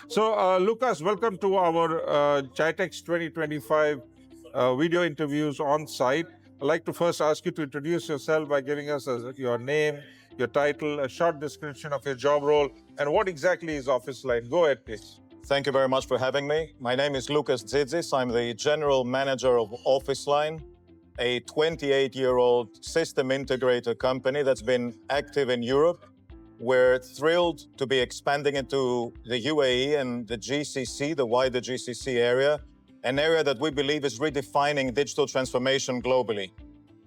So, Lucas, welcome to our GITEX 2025 video interviews on site. I'd like to first ask you to introduce yourself by giving us your name, your title, a short description of your job role, and what exactly is Office Line. Go ahead, please. Thank you very much for having me. My name is Loukas Tzitzis. I'm the General Manager of Office Line, a 28-year-old system integrator company that's been active in Europe. We're thrilled to be expanding into the UAE and the GCC, the wider GCC area, an area that we believe is redefining digital transformation globally.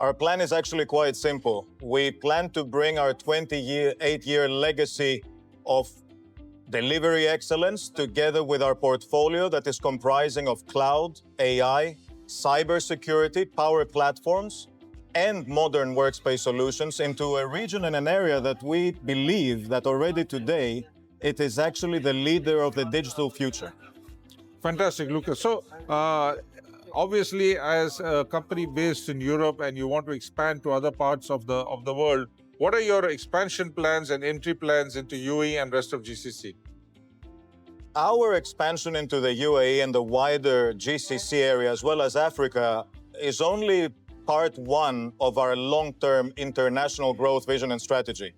Our plan is actually quite simple. We plan to bring our 28-year legacy of delivery excellence together with our portfolio that is comprising of cloud, AI, cybersecurity, power platforms, and modern workspace solutions into a region and an area that we believe that already today, it is actually the leader of the digital future. Fantastic, Lucas. So, obviously, as a company based in Europe and you want to expand to other parts of the world, what are your expansion plans and entry plans into UAE and rest of GCC? Our expansion into the UAE and the wider GCC area, as well as Africa, is only part one of our long-term international growth vision and strategy.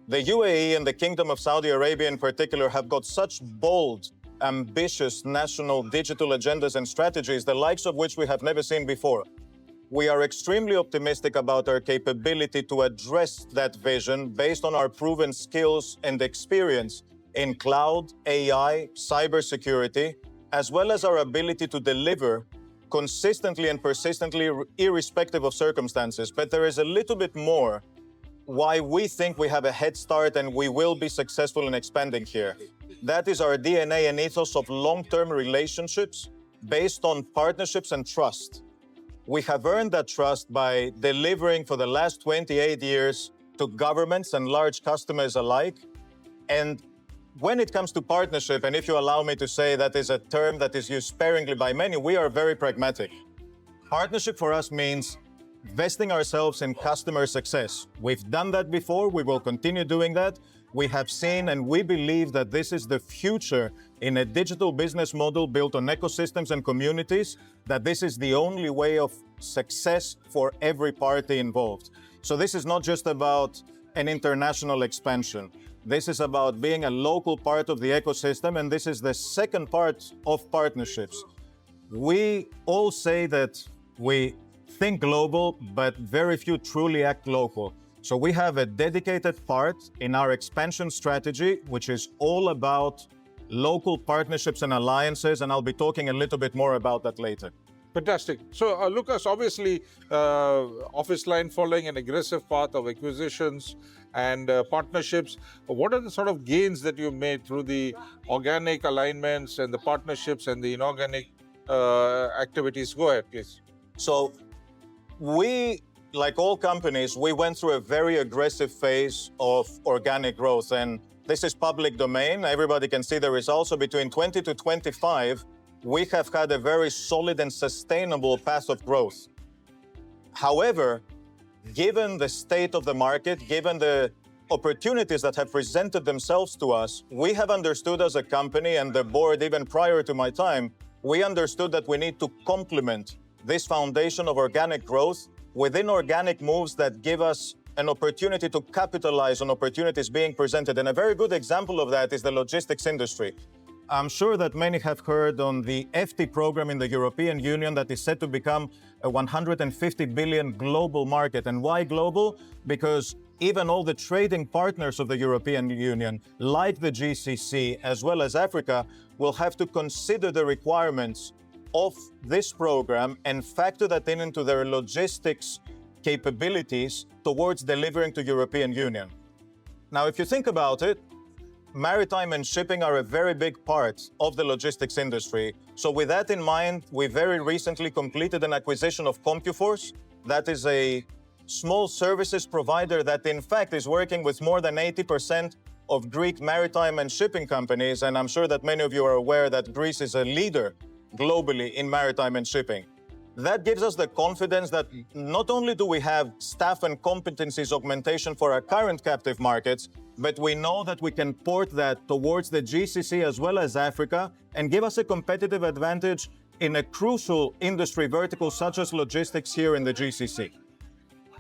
The UAE and the Kingdom of Saudi Arabia in particular have got such bold, ambitious national digital agendas and strategies, the likes of which we have never seen before. We are extremely optimistic about our capability to address that vision based on our proven skills and experience in cloud, AI, cybersecurity, as well as our ability to deliver consistently and persistently, irrespective of circumstances. But there is a little bit more why we think we have a head start and we will be successful in expanding here. That is our DNA and ethos of long-term relationships based on partnerships and trust. We have earned that trust by delivering for the last 28 years to governments and large customers alike. And when it comes to partnership, and if you allow me to say that is a term that is used sparingly by many, we are very pragmatic. Partnership for us means vesting ourselves in customer success. We've done that before, we will continue doing that. We have seen and we believe that this is the future in a digital business model built on ecosystems and communities, that this is the only way of success for every party involved. So this is not just about an international expansion. This is about being a local part of the ecosystem, and this is the second part of partnerships. We all say that we think global, but very few truly act local. So we have a dedicated part in our expansion strategy, which is all about local partnerships and alliances, and I'll be talking a little bit more about that later. Fantastic. So, Lucas, obviously, Office Line following an aggressive path of acquisitions and partnerships. What are the sort of gains that you made through the organic alignments and the partnerships and the inorganic activities? Go ahead, please. So we, like all companies, we went through a very aggressive phase of organic growth, and this is public domain. Everybody can see the results. So between 20 to 25, we have had a very solid and sustainable path of growth. However, given the state of the market, given the opportunities that have presented themselves to us, we have understood as a company, and the board even prior to my time, we understood that we need to complement this foundation of organic growth with inorganic moves that give us an opportunity to capitalize on opportunities being presented. And a very good example of that is the logistics industry. I'm sure that many have heard on the FT program in the European Union that is set to become a 150 billion global market. And why global? Because even all the trading partners of the European Union, like the GCC, as well as Africa, will have to consider the requirements of this program and factor that into their logistics capabilities towards delivering to European Union. Now, if you think about it, maritime and shipping are a very big part of the logistics industry. So with that in mind, we very recently completed an acquisition of CompuForce. That is a small services provider that in fact is working with more than 80% of Greek maritime and shipping companies. And I'm sure that many of you are aware that Greece is a leader globally in maritime and shipping. That gives us the confidence that not only do we have staff and competencies augmentation for our current captive markets, but we know that we can port that towards the GCC as well as Africa and give us a competitive advantage in a crucial industry vertical such as logistics here in the GCC.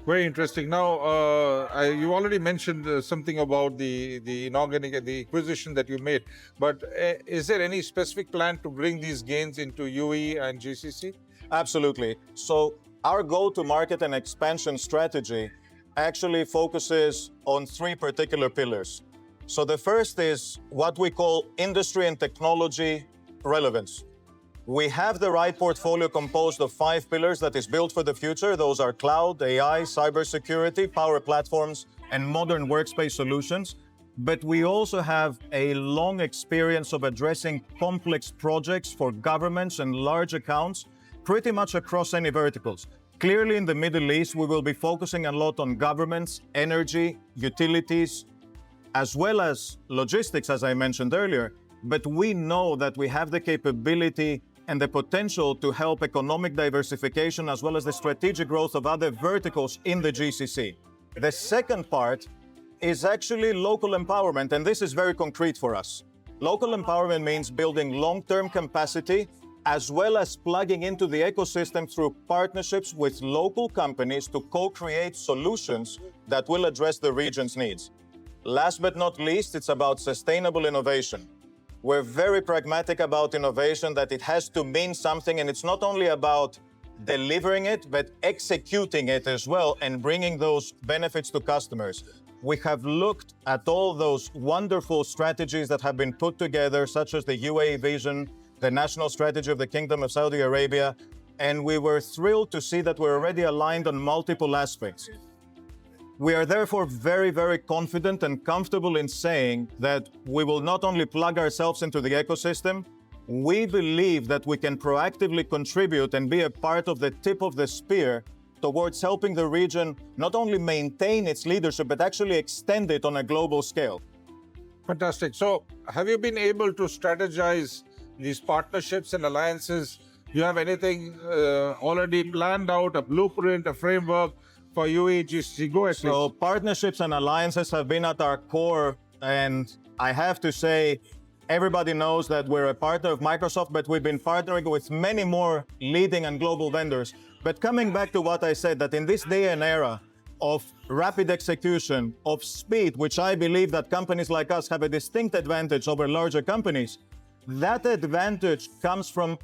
Very interesting. Now, you already mentioned something about the inorganic and the acquisition that you made, but is there any specific plan to bring these gains into UAE and GCC? Absolutely. So our go-to-market and expansion strategy actually focuses on three particular pillars. So the first is what we call industry and technology relevance. We have the right portfolio composed of 5 pillars that is built for the future. Those are cloud, AI, cybersecurity, power platforms, and modern workspace solutions. But we also have a long experience of addressing complex projects for governments and large accounts, pretty much across any verticals. Clearly in the Middle East, we will be focusing a lot on governments, energy, utilities, as well as logistics, as I mentioned earlier. But we know that we have the capability and the potential to help economic diversification as well as the strategic growth of other verticals in the GCC. The second part is actually local empowerment, and this is very concrete for us. Local empowerment means building long-term capacity as well as plugging into the ecosystem through partnerships with local companies to co-create solutions that will address the region's needs. Last but not least, it's about sustainable innovation. We're very pragmatic about innovation, that it has to mean something, and it's not only about delivering it, but executing it as well and bringing those benefits to customers. We have looked at all those wonderful strategies that have been put together, such as the UAE vision, the national strategy of the Kingdom of Saudi Arabia, and we were thrilled to see that we're already aligned on multiple aspects. We are therefore very, very confident and comfortable in saying that we will not only plug ourselves into the ecosystem, we believe that we can proactively contribute and be a part of the tip of the spear towards helping the region not only maintain its leadership, but actually extend it on a global scale. Fantastic. So have you been able to strategize these partnerships and alliances? Do you have anything already planned out, a blueprint, a framework for UAE GCC? Go ahead, please. So partnerships and alliances have been at our core, and I have to say, everybody knows that we're a partner of Microsoft, but we've been partnering with many more leading and global vendors. But coming back to what I said, that in this day and era of rapid execution, of speed, which I believe that companies like us have a distinct advantage over larger companies, that advantage comes from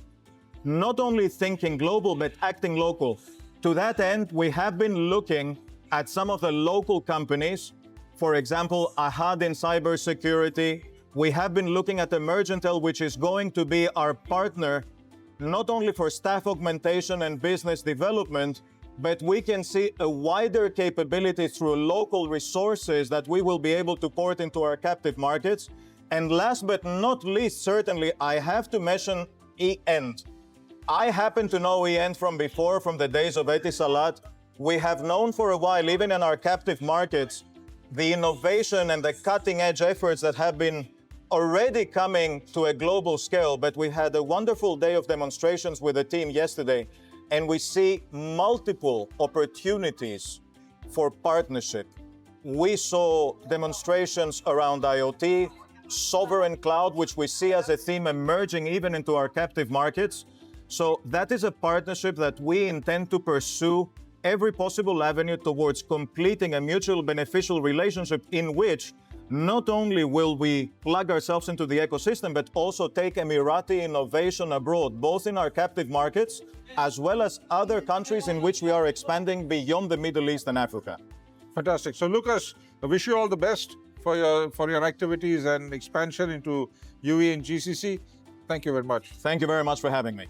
not only thinking global, but acting local. To that end, we have been looking at some of the local companies, for example, Ahad in cybersecurity. We have been looking at Emergentel, which is going to be our partner, not only for staff augmentation and business development, but we can see a wider capability through local resources that we will be able to port into our captive markets. And last but not least, certainly, I have to mention eEnt. I happen to know eEnt from before, from the days of Etisalat. We have known for a while, even in our captive markets, the innovation and the cutting-edge efforts that have been already coming to a global scale. But we had a wonderful day of demonstrations with the team yesterday, and we see multiple opportunities for partnership. We saw demonstrations around IoT, sovereign cloud, which we see as a theme emerging even into our captive markets. So that is a partnership that we intend to pursue every possible avenue towards completing a mutual beneficial relationship in which not only will we plug ourselves into the ecosystem, but also take Emirati innovation abroad, both in our captive markets, as well as other countries in which we are expanding beyond the Middle East and Africa. Fantastic. So Loukas, I wish you all the best for your activities and expansion into UAE and GCC. Thank you very much. Thank you very much for having me.